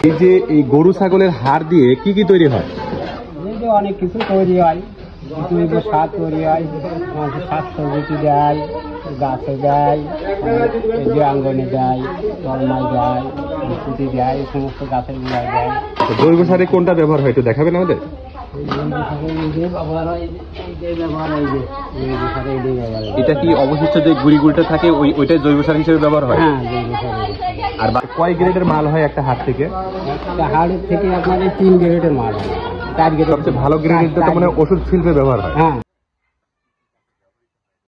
এই যে এই গরু ছাগলের হাড় দিয়ে কি কি তৈরি হয়? এই যে অনেক কিছু তৈরি হয়, কিছু সার তৈরি হয়, শাক সবজি দেয়, গাছে দেয়, যে আঙ্গনে দেয়, তলমায় দেয়, বিস্কুটি দেয়, এই সমস্ত গাছের গুঁড়ায় দেয়। জৈব সারে কোনটা ব্যবহার হয় একটু দেখাবেন আমাদের? এটা কি অবশিষ্ট যে গুঁড়িটা থাকে ওইটাই জৈব সার হিসেবে ব্যবহার হয়? হ্যাঁ, জৈব সার। আর কয় গ্রেডের মাল হয় একটা হাট থেকে? একটা হাড়ের থেকে আপনার 3 গ্রেডের মাল হয়। 4 গ্রেড সবচেয়ে ভালো গ্রেডের তো মানে ওষুধ শিল্পে ব্যবহার হয়। হ্যাঁ।